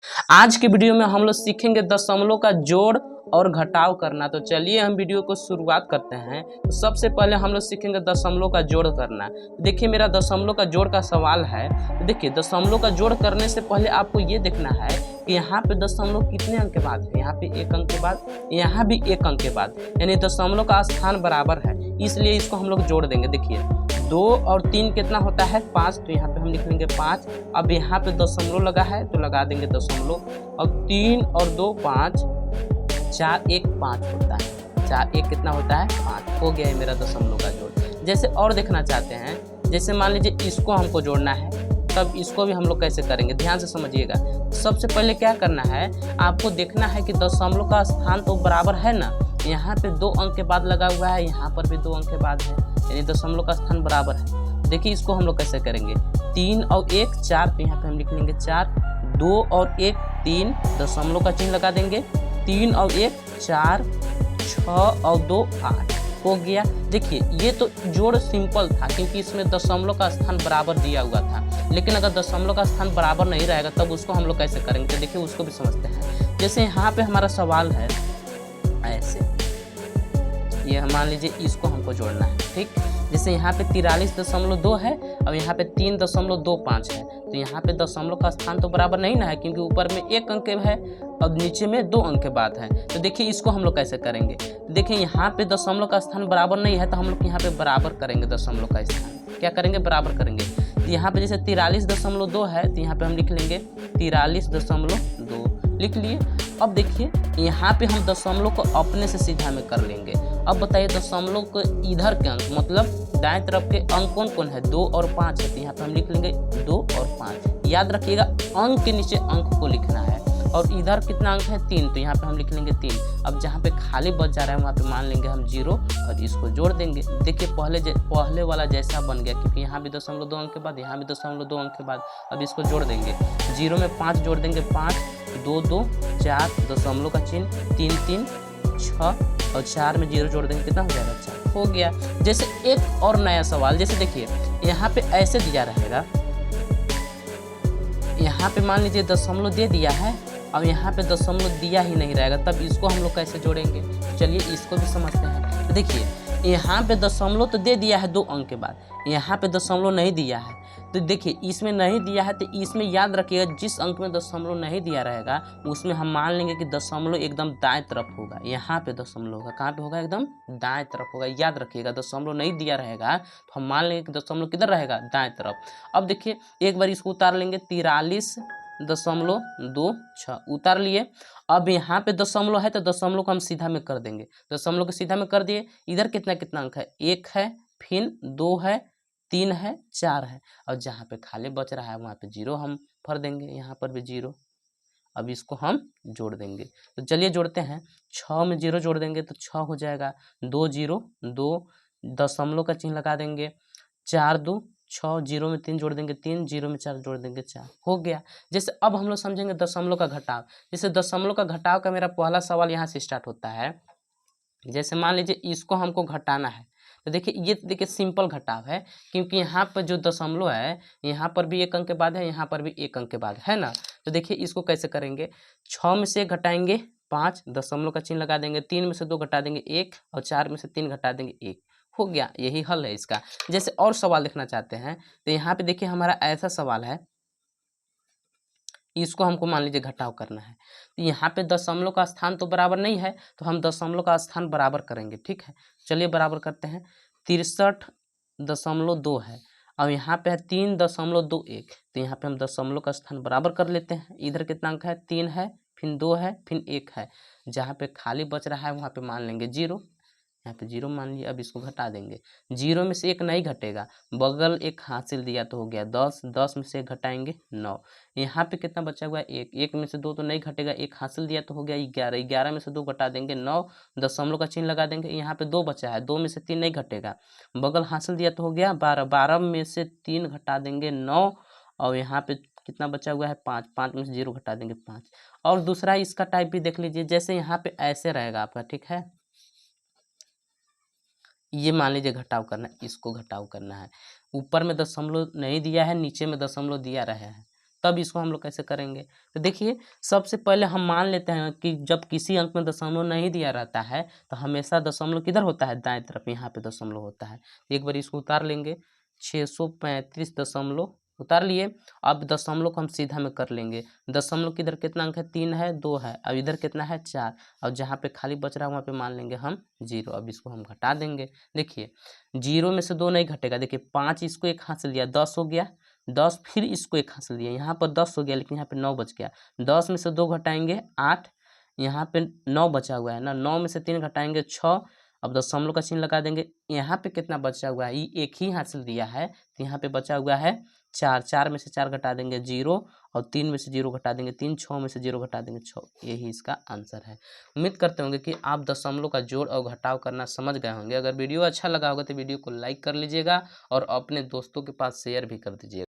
आज के वीडियो में हम लोग सीखेंगे दशमलव का जोड़ और घटाव करना। तो चलिए हम वीडियो को शुरुआत करते हैं। तो सबसे पहले हम लोग सीखेंगे दशमलव का जोड़ करना। देखिए मेरा दशमलव का जोड़ का सवाल है। तो देखिए दशमलव का जोड़ करने से पहले आपको ये देखना है कि यहाँ पे दशमलव कितने अंक के बाद है। यहाँ पे एक अंक के बाद, यहाँ भी एक अंक के बाद, यानी दशमलव का स्थान बराबर है, इसलिए इसको हम लोग जोड़ देंगे। देखिए 2 और 3 कितना होता है 5, तो यहाँ पे हम लिख लेंगे 5। अब यहाँ पे दशमलव लगा है तो लगा देंगे दशमलव। अब 3 और 2 5, 4 1 5 होता है। 4 1 कितना होता है 5। हो गया है मेरा दशमलव का जोड़। जैसे और देखना चाहते हैं, जैसे मान लीजिए इसको हमको जोड़ना है, तब इसको भी हम लोग कैसे करेंगे, ध्यान से समझिएगा। सबसे पहले क्या करना है, आपको देखना है कि दशमलव का स्थान तो बराबर है ना। यहाँ पे 2 अंक के बाद लगा हुआ है, यहाँ पर भी 2 अंक के बाद है, यानी दशमलव का स्थान बराबर है। देखिए इसको हम लोग कैसे करेंगे, 3 और 1 4, तो यहाँ पे हम लिख लेंगे 4। 2 और 1 3, दशमलव का चिन्ह लगा देंगे। 3 और 1 4, 6 और 2 8 हो गया। देखिए ये तो जोड़ सिंपल था क्योंकि इसमें दशमलव का स्थान बराबर दिया हुआ था, लेकिन अगर दशमलव का स्थान बराबर नहीं रहेगा तब उसको हम लोग कैसे करेंगे, तो देखिए उसको भी समझते हैं। जैसे यहाँ पे हमारा सवाल है ऐसे, ये मान लीजिए इसको हमको जोड़ना है, ठीक। जैसे यहाँ पे 43.2 है और यहाँ पे 3.25 है, तो यहाँ पे दशमलव का स्थान तो बराबर नहीं ना है क्योंकि ऊपर में 1 अंक है और नीचे में 2 अंक के बाद है। तो देखिए इसको हम लोग कैसे करेंगे, देखिए यहाँ पे दशमलव का स्थान बराबर नहीं है तो हम लोग यहाँ पे बराबर करेंगे दशमलव का स्थान। क्या करेंगे, बराबर करेंगे। तो यहाँ पे जैसे 43.2 है तो यहाँ पे हम लिख लेंगे 43.2 लिख लिए। अब देखिए यहाँ पे हम दशमलव को अपने से सीधा में कर लेंगे। अब बताइए दशमलव को इधर के अंक मतलब दाएं तरफ के अंक कौन कौन है, 2 और 5 है, तो यहाँ पे हम लिख लेंगे 2 और 5। याद रखिएगा अंक के नीचे अंक को लिखना है। और इधर कितना अंक है 3, तो यहाँ पे हम लिख लेंगे 3। अब जहाँ पे खाली बच जा रहा है वहाँ पे मान लेंगे हम 0 और इसको जोड़ देंगे। देखिए पहले वाला जैसा बन गया क्योंकि यहाँ भी 0.2 अंक के बाद, यहाँ भी 0.2 अंक के बाद। अब इसको जोड़ देंगे, 0 में 5 जोड़ देंगे 5, 2 2 4, दशमलव का चिन्ह 3 3 6 और 4 में 0 जोड़ देंगे, कितना हो जाएगा 4। हो गया। जैसे एक और नया सवाल, जैसे देखिए यहाँ पे ऐसे दिया रहेगा, यहाँ पे मान लीजिए दशमलव दे दिया है, अब यहाँ पे दशमलव दिया ही नहीं रहेगा, तब इसको हम लोग कैसे जोड़ेंगे। चलिए इसको भी समझते हैं। तो देखिए यहाँ पे दशमलव तो दे दिया है 2 अंक के बाद, यहाँ पे दशमलव नहीं दिया है, तो देखिए इसमें नहीं दिया है तो इसमें याद रखिएगा जिस अंक में दशमलव नहीं दिया रहेगा उसमें हम मान लेंगे कि दशमलव एकदम दाएं तरफ होगा। यहाँ पे दशमलव होगा, कहाँ पे होगा, एकदम दाएं तरफ होगा। याद रखिएगा दशमलव नहीं दिया रहेगा तो हम मान लेंगे कि दशमलव किधर रहेगा, दाएं तरफ। अब देखिए एक बार इसको उतार लेंगे, 43.26 उतार लिए। अब यहाँ पे दशमलव है तो दशमलव को हम सीधा में कर देंगे, दशमलव को सीधा में कर दिए। इधर कितना कितना अंक है, 1 है, फिर 2 है, 3 है, 4 है, और जहाँ पे खाली बच रहा है वहाँ पे 0 हम भर देंगे, यहाँ पर भी 0। अब इसको हम जोड़ देंगे, तो चलिए जोड़ते हैं। 6 में 0 जोड़ देंगे तो 6 हो जाएगा, 2 0 2, दशमलव का चिन्ह लगा देंगे, 4 2 6, 0 में 3 जोड़ देंगे 3, 0 में 4 जोड़ देंगे 4। हो गया। जैसे अब हम लोग समझेंगे दशमलव का घटाव। जैसे दशमलव का घटाव का मेरा पहला सवाल यहाँ से स्टार्ट होता है। जैसे मान लीजिए इसको हमको घटाना है, तो देखिए ये देखिए सिंपल घटाव है क्योंकि यहाँ पर जो दशमलव है यहाँ पर भी 1 अंक के बाद है, यहाँ पर भी 1 अंक के बाद है ना। तो देखिए इसको कैसे करेंगे, 6 में से घटाएंगे 5, दशमलव का चिन्ह लगा देंगे, 3 में से 2 घटा देंगे 1 और 4 में से 3 घटा देंगे 1। हो गया, यही हल है इसका। जैसे और सवाल देखना चाहते हैं तो यहाँ पे देखिए हमारा ऐसा सवाल है, इसको हमको मान लीजिए घटाव करना है। तो यहाँ पे दशमलव का स्थान तो बराबर नहीं है तो हम दशमलव का स्थान बराबर करेंगे, ठीक है। चलिए बराबर करते हैं। 63.2 है, अब यहाँ पे है 3.21, तो यहाँ पे हम दशमलव का स्थान बराबर कर लेते हैं। इधर कितना अंक है, 3 है, फिर 2 है, फिर 1 है, जहाँ पे खाली बच रहा है वहाँ पे मान लेंगे 0, यहाँ पे 0 मान लिया। अब इसको घटा देंगे, 0 में से 1 नहीं घटेगा, बगल 1 हासिल दिया तो हो गया 10, 10 में से 1 घटाएंगे 9। यहाँ पे कितना बचा हुआ है 1, 1 में से 2 तो नहीं घटेगा, 1 हासिल दिया तो हो गया 11, 11 में से 2 घटा देंगे 9, दशमलव का चिन्ह लगा देंगे। यहाँ पे 2 बचा है, 2 में से 3 नहीं घटेगा, बगल हासिल दिया तो हो गया 12, 12 में से 3 घटा देंगे 9, और यहाँ पे कितना बचा हुआ है 5, 5 में से 0 घटा देंगे 5। और दूसरा इसका टाइप भी देख लीजिए, जैसे यहाँ पे ऐसे रहेगा आपका, ठीक है। ये मान लीजिए घटाव करना है, इसको घटाव करना है। ऊपर में दशमलव नहीं दिया है, नीचे में दशमलव दिया रहा है, तब इसको हम लोग कैसे करेंगे। तो देखिए सबसे पहले हम मान लेते हैं कि जब किसी अंक में दशमलव नहीं दिया रहता है तो हमेशा दशमलव किधर होता है, दाएं तरफ, यहाँ पे दशमलव होता है। एक बार इसको उतार लेंगे, 635 दशमलव उतार लिए। अब दशमलव को हम सीधा में कर लेंगे, दशमलव किधर कितना अंक है, 3 है, 2 है, अब इधर कितना है, 4, और जहाँ पे खाली बच रहा है वहाँ पे मान लेंगे हम 0। अब इसको हम घटा देंगे। देखिए 0 में से 2 नहीं घटेगा, देखिए 5 इसको एक हाथ से लिया, 10 हो गया, 10 फिर इसको एक हाथ से लिया, यहाँ पर 10 हो गया, लेकिन यहाँ पे 9 बच गया। 10 में से 2 घटाएंगे 8, यहाँ पे 9 बचा हुआ है ना, 9 में से 3 घटाएंगे 6। अब दशमलव का चिन्ह लगा देंगे, यहाँ पे कितना बचा हुआ है, ये एक ही हाथ से दिया है तो यहाँ पे बचा हुआ है 4, 4 में से 4 घटा देंगे 0, और 3 में से 0 घटा देंगे 3, 6 में से 0 घटा देंगे 6। यही इसका आंसर है। उम्मीद करते होंगे कि आप दशमलव का जोड़ और घटाव करना समझ गए होंगे। अगर वीडियो अच्छा लगा होगा तो वीडियो को लाइक कर लीजिएगा और अपने दोस्तों के पास शेयर भी कर दीजिएगा।